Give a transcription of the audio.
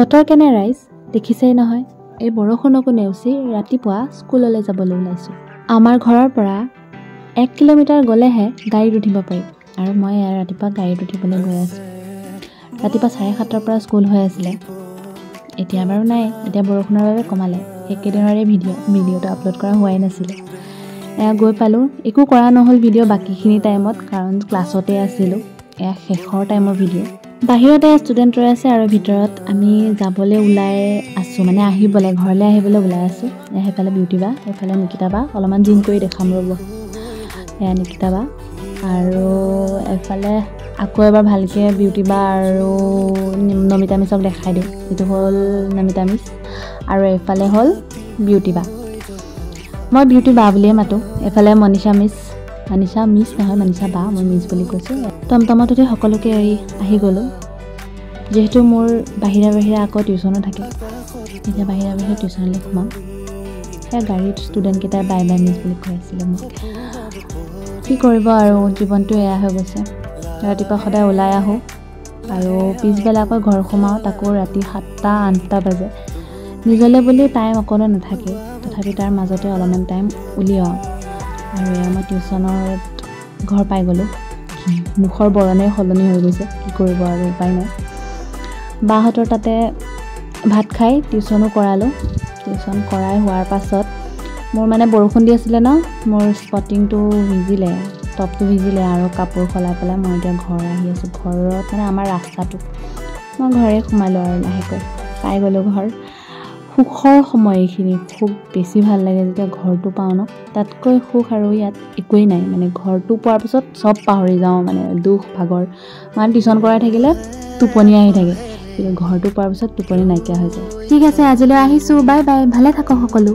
বতৰ কেনে ৰাইজ দেখিছেই নহয় এই বৰষুণকো নেওচি ৰাতিপুৱা স্কুললৈ যাবলৈ ওলাইছোঁ আমাৰ ঘৰৰ পৰা 1 কিলোমিটাৰ গ'লেহে গাড়ীত উঠিব পাৰি আৰু মই ৰাতিপুৱা গাড়ীত উঠিবলৈ গৈ আছোঁ ৰাতিপুৱা 7:30ৰ পৰা স্কুল হৈ আছিলে এতিয়া বাৰু নাই এতিয়া বৰষুণৰ বাবে কমালে একেদিনৰে ভিডিঅ'টো আপলোড কৰা হোৱাই নাছিলে গৈ পালোঁ একো কৰা নহ'ল ভিডিঅ' বাকীখিনি টাইমত কাৰণ ক্লাছতে আছিলোঁ এয়া শেষৰ টাইমৰ ভিডিঅ' বাহিৰতে ষ্টুডেণ্ট ৰৈ আছে আৰু ভিতৰত আমি যাবলৈ ওলাই আছোঁ মানে ঘৰলৈ আহিবলৈ ওলাই আছোঁ সেইফালে বিউটি বা সেইফালে নিকিতা বা অলপমান জিম কৰি দেখাম ৰ'ব এয়া নিকিতা বা আৰু এফালে আকৌ এবাৰ ভালকৈ বিউটি বা আৰু নমিতা মিছক দেখাই দিওঁ এইটো হ'ল নমিতা মিছ আৰু এইফালে হ'ল বিউটি বা মই বিউটি বা বুলিয়ে মাতোঁ এফালে মনীষা মিছ নহয় মনীষা বা মই মিছ বুলি কৈছোঁ টমটমতে সকলোকে এৰি আহি গ'লোঁ যিহেতু মোৰ বাহিৰা আকৌ টিউশ্যনো থাকে এতিয়া বাহিৰা টিউশ্যনলৈ সোমাম সেয়া গাড়ীত ষ্টুডেণ্টকেইটাই বাই মিছ বুলি কৈ আছিলে মোক কি কৰিব আৰু জীৱনটো এয়া হৈ গৈছে ৰাতিপুৱা সদায় ওলাই আহোঁ আৰু পিছবেলা আকৌ ঘৰ সোমাওঁ তাকো ৰাতি 7-8টা বাজে নিজলৈ বুলি টাইম অকণো নাথাকে তথাপি তাৰ মাজতে অলপমান টাইম উলিয়াওঁ আৰু এয়া মই টিউশ্যনত ঘৰ পাই গ'লোঁ মুখৰ বৰণেই সলনি হৈ গৈছে কি কৰিব আৰু উপায় নাই বাহঁতৰ তাতে ভাত খাই টিউশ্যনো কৰালোঁ টিউশ্যন কৰাই হোৱাৰ পাছত মোৰ মানে বৰষুণ দি আছিলে ন মোৰ স্পটিংটো ভিজিলে টপটো ভিজিলে আৰু কাপোৰ সলাই পেলাই মই এতিয়া ঘৰ আহি আছোঁ ঘৰত মানে আমাৰ ৰাস্তাটো মই ঘৰে সোমালোঁ আৰু লাহেকৈ পাই গ'লোঁ ঘৰ সুখৰ সময় এইখিনি খুব বেছি ভাল লাগে যেতিয়া ঘৰটো পাওঁ ন তাতকৈ সুখ আৰু ইয়াত একোৱেই নাই মানে ঘৰটো পোৱাৰ পিছত চব পাহৰি যাওঁ মানে দুখ ভাগৰ মানে টিউশ্যন কৰাই থাকিলে টোপনি আহি থাকে কিন্তু ঘৰটো পোৱাৰ পিছত টোপনি নাইকিয়া হৈ যায় ঠিক আছে আজিলৈ আহিছোঁ বাই বাই ভালে থাকক সকলো